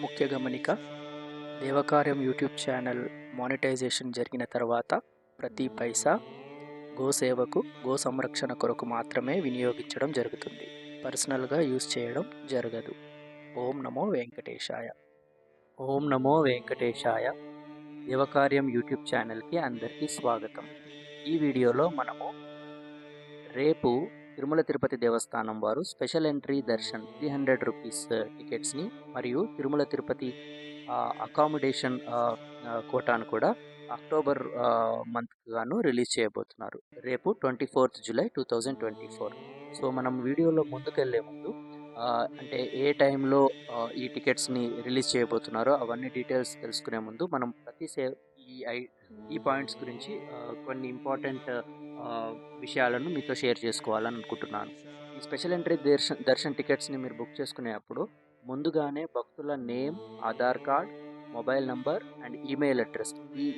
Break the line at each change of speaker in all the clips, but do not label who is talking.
ముఖ్య గమనిక: దేవకార్యం YouTube channel monetization జరిగిన తర్వాత ప్రతి పైసా గోసేవకు, గో సంరక్షణ కొరకు మాత్రమే వినియోగించడం జరుగుతుంది. పర్సనల్గా యూజ్ చేయడం జరగదు. ఓం నమో వెంకటేశాయ. ఓం నమో వెంకటేశాయ. దేవకార్యం యూట్యూబ్ ఛానల్కి అందరికీ స్వాగతం. ఈ వీడియోలో మనము రేపు తిరుమల తిరుపతి దేవస్థానం వారు స్పెషల్ ఎంట్రీ దర్శన్ 300 రూపీస్ టికెట్స్ని మరియు తిరుమల తిరుపతి అకామిడేషన్ కోటాను కూడా అక్టోబర్ మంత్ గాను రిలీజ్ చేయబోతున్నారు. రేపు 24th జూలై 2024. సో మనం వీడియోలో ముందుకెళ్లే ముందు అంటే ఏ టైంలో ఈ టికెట్స్ని రిలీజ్ చేయబోతున్నారో అవన్నీ డీటెయిల్స్ తెలుసుకునే ముందు మనం ఈ పాయింట్స్ గురించి కొన్ని ఇంపార్టెంట్ విషయాలను మీతో షేర్ చేసుకోవాలని అనుకుంటున్నాను. ఈ స్పెషల్ ఎంట్రీ దర్శన్ టికెట్స్ని మీరు బుక్ చేసుకునేటప్పుడు ముందుగానే భక్తుల name, Aadhaar card, mobile number and email address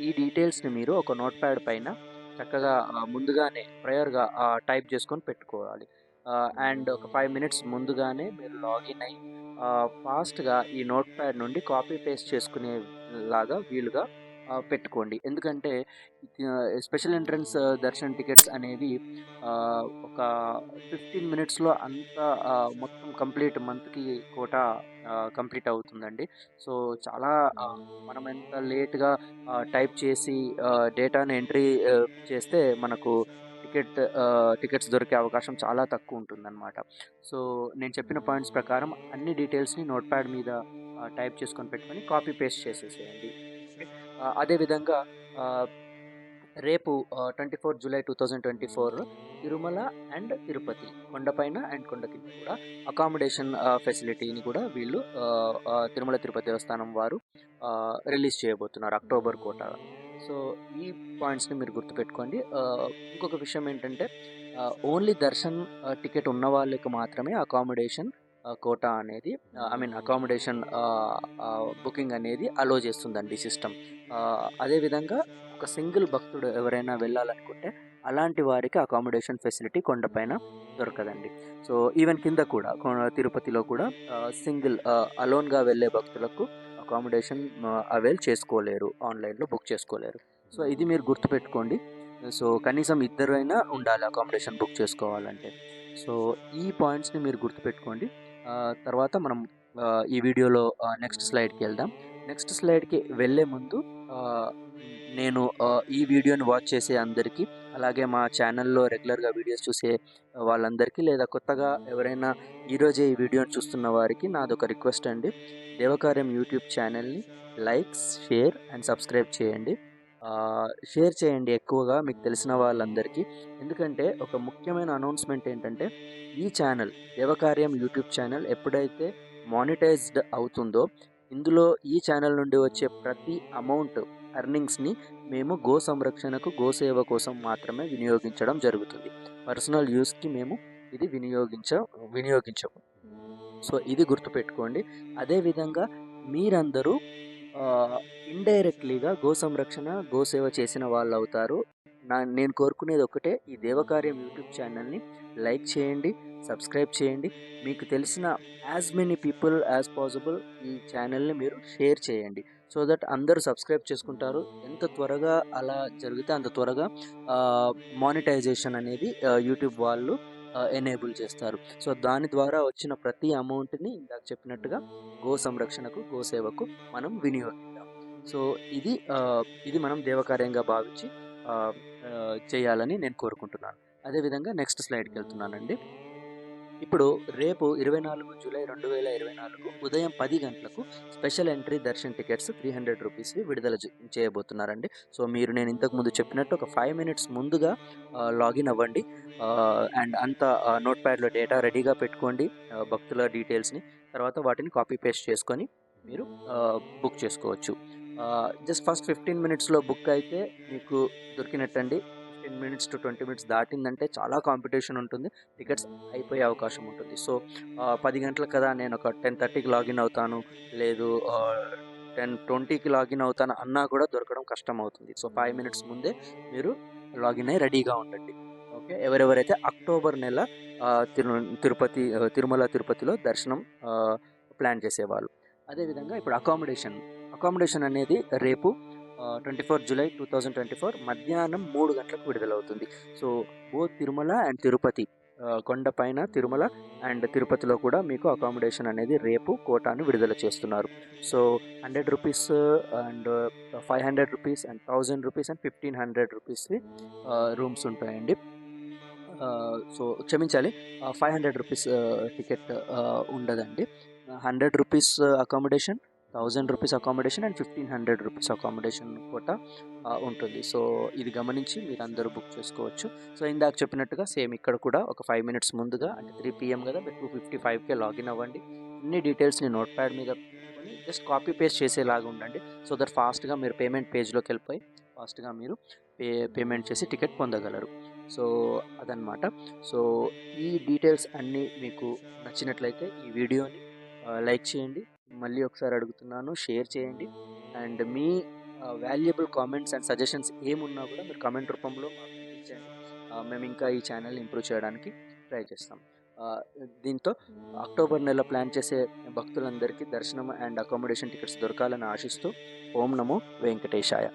ఈ డీటెయిల్స్ని మీరు ఒక నోట్ ప్యాడ్ పైన చక్కగా ముందుగానే ప్రయర్గా టైప్ చేసుకొని పెట్టుకోవాలి. అండ్ ఒక 5 minutes ముందుగానే మీరు లాగిన్ అయ్యి ఫాస్ట్గా ఈ నోట్ ప్యాడ్ నుండి కాపీ పేస్ట్ చేసుకునేలాగా వీలుగా పెట్టుకోండి. ఎందుకంటే స్పెషల్ ఎంట్రన్స్ దర్శన్ టికెట్స్ అనేవి ఒక 15 minutesలో అంతా మొత్తం కంప్లీట్ మంత్కి కోటా కంప్లీట్ అవుతుందండి. సో చాలా మనం ఎంత లేట్గా టైప్ చేసి డేటాను ఎంట్రీ చేస్తే మనకు టికెట్స్ దొరికే అవకాశం చాలా తక్కువ ఉంటుందన్నమాట. సో నేను చెప్పిన పాయింట్స్ ప్రకారం అన్ని డీటెయిల్స్ని నోట్ ప్యాడ్ మీద టైప్ చేసుకొని పెట్టుకొని కాపీ పేస్ట్ చేసేసేయండి. అదేవిధంగా రేపు 24th July 2024 Tirumala and Tirupati కొండపైన అండ్ కొండ కింద కూడా అకామిడేషన్ ఫెసిలిటీని కూడా వీళ్ళు తిరుమల తిరుపతి దేవస్థానం వారు రిలీజ్ చేయబోతున్నారు అక్టోబర్ కోటా. సో ఈ పాయింట్స్ని మీరు గుర్తుపెట్టుకోండి. ఇంకొక విషయం ఏంటంటే ఓన్లీ దర్శన్ టికెట్ ఉన్న వాళ్ళకి మాత్రమే అకామిడేషన్ కోటా అనేది అకామిడేషన్ బుకింగ్ అనేది అలో చేస్తుందండి సిస్టమ్. అదేవిధంగా ఒక సింగిల్ భక్తుడు ఎవరైనా వెళ్ళాలనుకుంటే అలాంటి వారికి అకామిడేషన్ ఫెసిలిటీ కొండపైన దొరకదండి. సో ఈవెన్ కింద కూడా తిరుపతిలో కూడా సింగిల్ అలోన్గా వెళ్ళే భక్తులకు అకామిడేషన్ అవైల్ చేసుకోలేరు, ఆన్లైన్లో బుక్ చేసుకోలేరు. సో ఇది మీరు గుర్తుపెట్టుకోండి. సో కనీసం ఇద్దరైనా ఉండాలి అకామిడేషన్ బుక్ చేసుకోవాలంటే. సో ఈ పాయింట్స్ని మీరు గుర్తుపెట్టుకోండి. తర్వాత మనం ఈ వీడియోలో నెక్స్ట్ స్లైడ్కి వెళ్దాం. నెక్స్ట్ స్లైడ్కి వెళ్ళే ముందు నేను ఈ వీడియోని వాచ్ చేసే అందరికీ, అలాగే మా ఛానల్లో రెగ్యులర్గా వీడియోస్ చూసే వాళ్ళందరికీ, లేదా కొత్తగా ఎవరైనా ఈరోజే ఈ వీడియోని చూస్తున్న వారికి నాదొక రిక్వెస్ట్ అండి. దేవకార్యం యూట్యూబ్ ఛానల్ని లైక్స్, షేర్ అండ్ సబ్స్క్రైబ్ చేయండి. షేర్ చేయండి ఎక్కువగా మీకు తెలిసిన వాళ్ళందరికీ. ఎందుకంటే ఒక ముఖ్యమైన అనౌన్స్మెంట్ ఏంటంటే ఈ ఛానల్ దేవకార్యం యూట్యూబ్ ఛానల్ ఎప్పుడైతే మానిటైజ్డ్ అవుతుందో ఇందులో ఈ ఛానల్ నుండి వచ్చే ప్రతి అమౌంట్ ఎర్నింగ్స్ని మేము గో సంరక్షణకు, గోసేవ కోసం మాత్రమే వినియోగించడం జరుగుతుంది. పర్సనల్ యూస్కి మేము ఇది వినియోగించము. సో ఇది గుర్తుపెట్టుకోండి. అదేవిధంగా మీరందరూ ఇండైరెక్ట్లీగా గో సంరక్షణ, గోసేవ చేసిన వాళ్ళు అవుతారు. నేను కోరుకునేది ఒకటే, ఈ దేవకార్యం యూట్యూబ్ ఛానల్ని లైక్ చేయండి, సబ్స్క్రైబ్ చేయండి. మీకు తెలిసిన as many people as possible ఈ ఛానల్ని మీరు షేర్ చేయండి. సో దట్ అందరూ సబ్స్క్రైబ్ చేసుకుంటారు. ఎంత త్వరగా అలా జరిగితే అంత త్వరగా మానిటైజేషన్ అనేది యూట్యూబ్ వాళ్ళు ఎనేబుల్ చేస్తారు. సో దాని ద్వారా వచ్చిన ప్రతి అమౌంట్ని ఇందాక చెప్పినట్టుగా గో సంరక్షణకు, గోసేవకు మనం వినియోగిద్దాం. సో ఇది మనం దేవకార్యంగా భావించి చేయాలని నేను కోరుకుంటున్నాను. అదేవిధంగా నెక్స్ట్ స్లైడ్కి వెళ్తున్నానండి. ఇప్పుడు రేపు 24 జూలై 2024 ఉదయం 10 గంటలకు స్పెషల్ ఎంట్రీ దర్శన్ టికెట్స్ 300 రూపీస్వి విడుదల చేయబోతున్నారండి. సో నేను ఇంతకుముందు చెప్పినట్టు ఒక 5 minutes ముందుగా లాగిన్ అవ్వండి. అండ్ అంతా నోట్ ప్యాడ్లో డేటా రెడీగా పెట్టుకోండి, భక్తుల డీటెయిల్స్ని. తర్వాత వాటిని కాపీ పేస్ట్ చేసుకొని మీరు బుక్ చేసుకోవచ్చు. జస్ట్ ఫస్ట్ 15 minutesలో బుక్ అయితే మీకు దొరికినట్టండి. 15 minutes to 20 minutes దాటిందంటే చాలా కాంపిటీషన్ ఉంటుంది, టికెట్స్ అయిపోయే అవకాశం ఉంటుంది. సో 10 గంటలకు కదా, నేను ఒక 10:30కి లాగిన్ అవుతాను, లేదు 10:20కి లాగిన్ అవుతాను అన్నా కూడా దొరకడం కష్టం అవుతుంది. సో 5 minutes ముందే మీరు లాగిన్ అయ్యి రెడీగా ఉండండి. ఓకే, ఎవరెవరైతే అక్టోబర్ నెల తిరుమల తిరుపతిలో దర్శనం ప్లాన్ చేసేవాళ్ళు. అదేవిధంగా ఇప్పుడు అకామిడేషన్ అనేది రేపు 24 జూలై 2024 మధ్యాహ్నం 3 గంటలకు విడుదలవుతుంది. So both Tirumala and Tirupati, కొండపైన తిరుమల అండ్ తిరుపతిలో కూడా మీకు అకామిడేషన్ అనేది రేపు కోటాను విడుదల చేస్తున్నారు. So ₹100 and ₹500 and ₹1000 and ₹1500 rooms ఉంటాయండి. సో క్షమించాలి, ₹500 టికెట్ ఉండదండి. ₹100 అకామిడేషన్, ₹1000 అకామిడేషన్ అండ్ ₹1500 అకామిడేషన్ కోట ఉంటుంది. సో ఇది గమనించి మీరందరూ బుక్ చేసుకోవచ్చు. సో ఇందాక చెప్పినట్టుగా సేమ్ ఇక్కడ కూడా ఒక 5 మినిట్స్ ముందుగా, అంటే 3 PM కదా, మీరు 2:55కే లాగిన్ అవ్వండి. అన్ని డీటెయిల్స్ని నోట్ ప్యాడ్ మీద పెట్టుకొని జస్ట్ కాపీ పేస్ట్ చేసేలాగా ఉండండి. సో దట్ ఫాస్ట్గా మీరు పేమెంట్ పేజ్లోకి వెళ్ళిపోయి ఫాస్ట్గా మీరు పేమెంట్ చేసి టికెట్ పొందగలరు. సో అదనమాట. సో ఈ డీటెయిల్స్ అన్నీ మీకు నచ్చినట్లయితే ఈ వీడియోని లైక్ చేయండి. మళ్ళీ ఒకసారి అడుగుతున్నాను, షేర్ చేయండి. And me valuable comments and suggestions ఏమున్నా కూడా మీరు కామెంట్ రూపంలో మాకు పంపించండి. మేము ఇంకా ఈ ఛానల్ని ఇంప్రూవ్ చేయడానికి ట్రై చేస్తాం. దీంతో అక్టోబర్ నెల ప్లాన్ చేసే భక్తులందరికీ దర్శనం అండ్ అకామిడేషన్ టికెట్స్ దొరకాలని ఆశిస్తూ ఓం నమో వెంకటేశాయ.